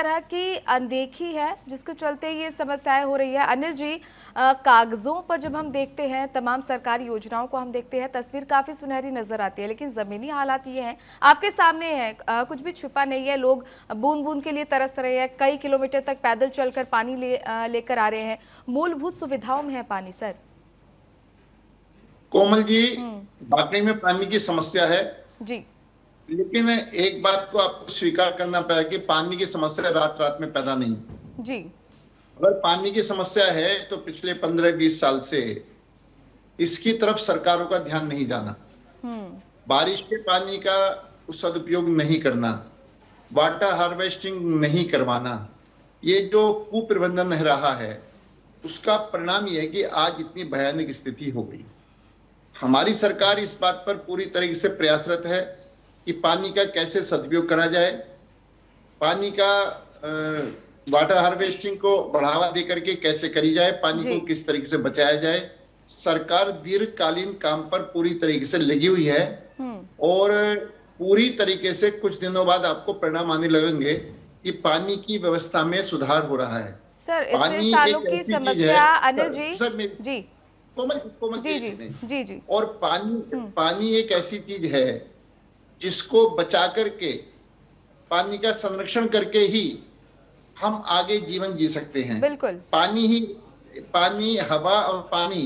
तरह की अनदेखी है जिसके चलते ये समस्याएं हो रही है। अनिल जी, कागजों पर जब हम देखते हैं, तमाम सरकारी योजनाओं को हम देखते हैं, तस्वीर काफी सुनहरी नजर आती है, लेकिन जमीनी हालात ये हैं, आपके सामने है, कुछ भी छुपा नहीं है। लोग बूंद बूंद के लिए तरस रहे हैं, कई किलोमीटर तक पैदल चलकर पानी लेकर आ रहे हैं। मूलभूत सुविधाओं में है पानी सर। कोमल जी, वाकई में पानी की समस्या है जी लेकिन एक बात को आपको स्वीकार करना पड़ेगा कि पानी की समस्या रात रात में पैदा नहीं। जी अगर पानी की समस्या है तो पिछले 15-20 साल से इसकी तरफ सरकारों का ध्यान नहीं जाना, बारिश के पानी का सदुपयोग नहीं करना, वाटर हार्वेस्टिंग नहीं करवाना, ये जो कुप्रबंधन रहा है उसका परिणाम यह है कि आज इतनी भयानक स्थिति हो गई। हमारी सरकार इस बात पर पूरी तरीके से प्रयासरत है कि पानी का कैसे सदुपयोग करा जाए, पानी का वाटर हार्वेस्टिंग को बढ़ावा देकर के कैसे करी जाए, पानी को किस तरीके से बचाया जाए। सरकार दीर्घकालीन काम पर पूरी तरीके से लगी हुई है और पूरी तरीके से कुछ दिनों बाद आपको परिणाम आने लगेंगे कि पानी की व्यवस्था में सुधार हो रहा है। सर, इतने सालों की समस्या अनिल जी। जी कोमल जी जी जी जी। और पानी एक ऐसी चीज है जिसको बचा करके, पानी का संरक्षण करके ही हम आगे जीवन जी सकते हैं। बिल्कुल। पानी, हवा और पानी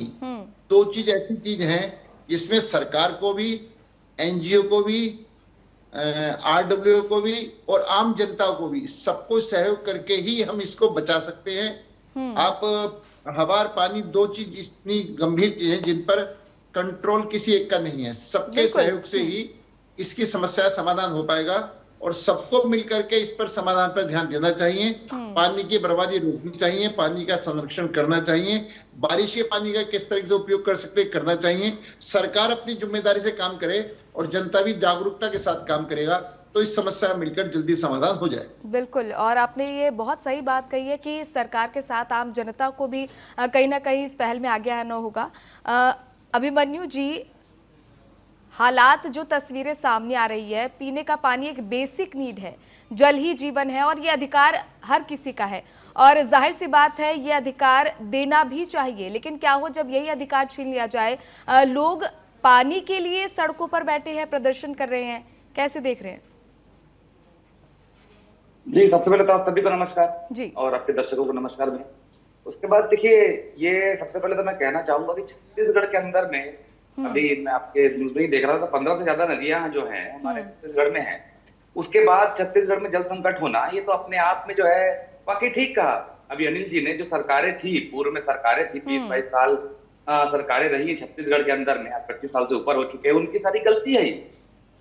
दो चीज ऐसी चीज हैं जिसमें सरकार को भी, एनजीओ को भी, आरडब्ल्यू को भी और आम जनता को भी, सबको सहयोग करके ही हम इसको बचा सकते हैं। आप हवा और पानी दो चीज इतनी गंभीर चीज है जिन पर कंट्रोल किसी एक का नहीं है। सबके सहयोग से ही इसकी समस्या समाधान हो पाएगा और सबको मिलकर के इस पर समाधान पर ध्यान देना चाहिए। पानी की बर्बादी रोकनी चाहिए, पानी का संरक्षण करना चाहिए, बारिश के पानी का किस तरीके से उपयोग कर सकते करना चाहिए। सरकार अपनी जिम्मेदारी से काम करे और जनता भी जागरूकता के साथ काम करेगा तो इस समस्या मिलकर जल्दी समाधान हो जाए। बिल्कुल, और आपने ये बहुत सही बात कही है कि सरकार के साथ आम जनता को भी कहीं ना कहीं इस पहल में आगे आना होगा। अभिमन्यु जी, हालात जो तस्वीरें सामने आ रही है, पीने का पानी एक बेसिक नीड है, जल ही जीवन है और ये अधिकार हर किसी का है और जाहिर सी बात है ये अधिकार देना भी चाहिए। लेकिन क्या हो जब यही अधिकार छीन लिया जाए? लोग पानी के लिए सड़कों पर बैठे हैं, प्रदर्शन कर रहे हैं, कैसे देख रहे हैं? जी, सबसे पहले तो आप सभी को नमस्कार जी, और आपके दर्शकों को नमस्कार में। उसके बाद देखिए, ये सबसे पहले तो मैं कहना चाहूंगा कि छत्तीसगढ़ के अंदर में अभी मैं आपके न्यूज में ही देख रहा था, 15 से ज्यादा नदियां जो हैं हमारे छत्तीसगढ़ में हैं। उसके बाद छत्तीसगढ़ में जल संकट होना, ये तो अपने आप में जो है बाकी ठीक कहा अभी अनिल जी ने। जो सरकारें थी, पूर्व में सरकारें थी, 20-22 साल सरकारें रही छत्तीसगढ़ के अंदर में, 25 साल से ऊपर हो चुके हैं, उनकी सारी गलती है।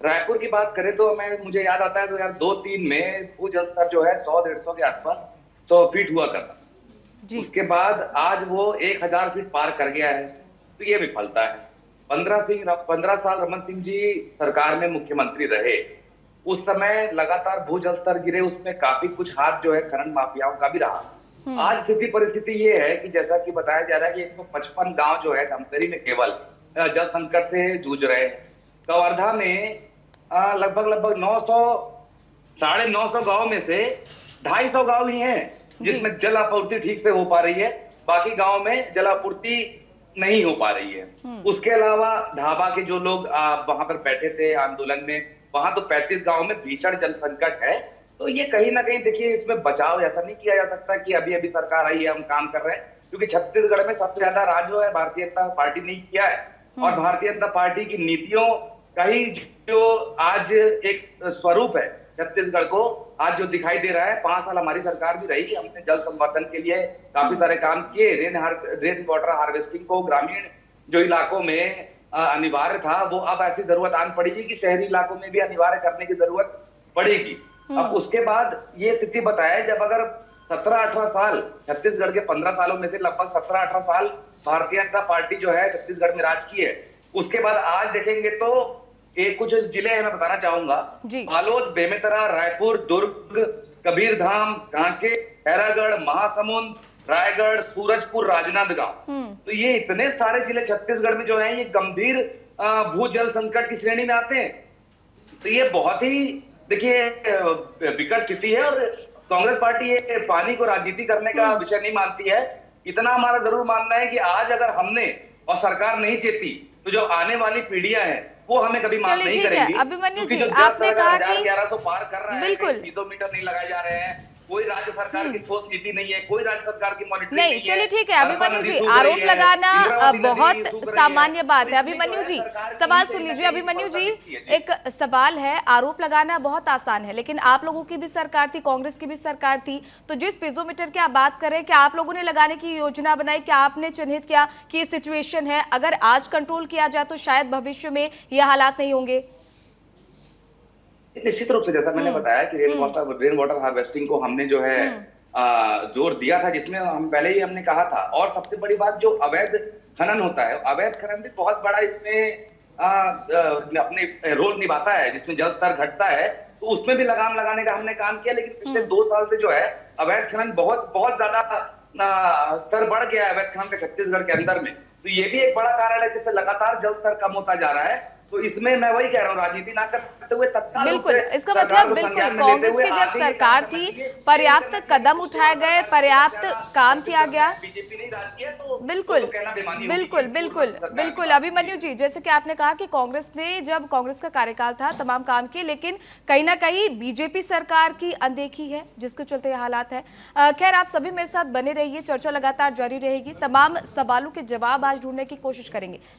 रायपुर की बात करें तो मुझे याद आता है 2002-03 में भूजल स्तर जो है 100-150 के आसपास 100 फीट हुआ करता। उसके बाद आज वो 1000 फीट पार कर गया है, तो ये विफलता है। 15 साल रमन सिंह जी सरकार में मुख्यमंत्री रहे, उस समय लगातार भूजल स्तर गिरे, उसमें काफी कुछ हाथ जो है खनन माफियाओं का भी रहा। आज स्थिति परिस्थिति ये है कि जैसा कि बताया जा रहा है कि 155 गांव जो है धमतरी में केवल जल संकट से जूझ रहे हैं। कवर्धा में लगभग 900 साढ़े 900 गांव में से 250 गांव ही हैं जिसमें जल आपूर्ति ठीक से हो पा रही है, बाकी गांव में जल आपूर्ति नहीं हो पा रही है। उसके अलावा ढाबा के जो लोग वहां पर बैठे थे आंदोलन में, वहां तो 35 गांव में भीषण जल संकट है। तो ये कहीं ना कहीं देखिए, इसमें बचाव ऐसा नहीं किया जा सकता कि अभी अभी सरकार आई है हम काम कर रहे हैं, क्योंकि छत्तीसगढ़ में सबसे ज्यादा राज जो है भारतीय जनता पार्टी ने किया है और भारतीय जनता पार्टी की नीतियों का ही जो आज एक स्वरूप है छत्तीसगढ़ को आज जो दिखाई दे रहा है। 5 साल हमारी सरकार भी रही, हमने जल संवर्धन के लिए काफी सारे काम किए। रेन वाटर हार्वेस्टिंग को ग्रामीण जो इलाकों में अनिवार्य था, वो अब ऐसी जरूरत आन पड़ेगी कि शहरी इलाकों में भी अनिवार्य करने की जरूरत पड़ेगी। अब उसके बाद ये स्थिति बताया, जब अगर 17-18 साल छत्तीसगढ़ के 15 सालों में से लगभग 17-18 साल भारतीय जनता पार्टी जो है छत्तीसगढ़ में राज की है, उसके बाद आज देखेंगे तो एक कुछ जिले हैं मैं बताना चाहूंगा, बालोद, बेमेतरा, रायपुर, दुर्ग, कबीरधाम, कांके, खैरागढ़, महासमुंद, रायगढ़, सूरजपुर, राजनांदगांव। तो ये इतने सारे जिले छत्तीसगढ़ में जो हैं ये गंभीर भूजल संकट की श्रेणी में आते हैं। तो ये बहुत ही देखिए विकट स्थिति है और कांग्रेस पार्टी ये पानी को राजनीति करने का विषय नहीं मानती है। इतना हमारा जरूर मानना है कि आज अगर हमने और सरकार नहीं चेती तो जो आने वाली पीढ़ियां हैं वो हमें कभी माफ चलिए नहीं ठीक है करेंगी। अभिमन्यु क्योंकि जी, जो आपने कहा कि 1100 पार कर रहा है, बिल्कुल। स्पीडोमीटर नहीं लगाए जा रहे हैं, कोई राज्य सरकार की ठोस नीति नहीं है, कोई राज्य सरकार की मॉनिटरिंग नहीं, चलिए ठीक है अभिमन्यु जी, सूख आरोप रही है, लगाना इंद्रावती नदी बहुत सूख रही है। सामान्य बात तो है। इसमें अभिमन्यु जो जी, है सरकार की सवाल कहीं सुन ना लीजिए। कहीं अभिमन्यु जी, विफलता दिखती है। एक सवाल है, आरोप लगाना बहुत आसान है, लेकिन आप लोगों की भी सरकार थी, कांग्रेस की भी सरकार थी, तो जिस पीजोमीटर की आप बात करें, क्या आप लोगों ने लगाने की योजना बनाई? क्या आपने चिन्हित किया कि ये सिचुएशन है, अगर आज कंट्रोल किया जाए तो शायद भविष्य में ये हालात नहीं होंगे? निश्चित रूप से जैसा मैंने बताया कि रेन वाटर हार्वेस्टिंग को हमने जो है जोर दिया था, जिसमें हम पहले ही हमने कहा था। और सबसे बड़ी बात, जो अवैध खनन होता है, अवैध खनन भी बहुत बड़ा इसमें अपने रोल निभाता है, जिसमें जल स्तर घटता है, तो उसमें भी लगाम लगाने का हमने काम किया। लेकिन पिछले 2 साल से जो है अवैध खनन बहुत बहुत ज्यादा स्तर बढ़ गया है अवैध खनन का छत्तीसगढ़ के अंदर में। तो ये भी एक बड़ा कारण है जिससे लगातार जल स्तर कम होता जा रहा है। तो इसमें मैं वही कह रहा हूँ, राजनीति ना करते हुए तत्काल बिल्कुल, इसका मतलब बिल्कुल कांग्रेस की जब सरकार थी, पर्याप्त कदम उठाए गए, पर्याप्त काम किया गया। बीजेपी नहीं राज किया तो बिल्कुल कहना बेमानी होगी बिल्कुल कि बिल्कुल सरकार बिल्कुल की अभिमन्यु जी, जैसे कि आपने कहा कि कांग्रेस ने, जब कांग्रेस का कार्यकाल था, तमाम काम किए, लेकिन कहीं ना कहीं बीजेपी सरकार की अनदेखी है, जिसके चलते ये हालात है। खैर, आप सभी मेरे साथ बने रहिए, चर्चा लगातार जारी रहेगी, तमाम सवालों के जवाब आज ढूंढने की कोशिश करेंगे।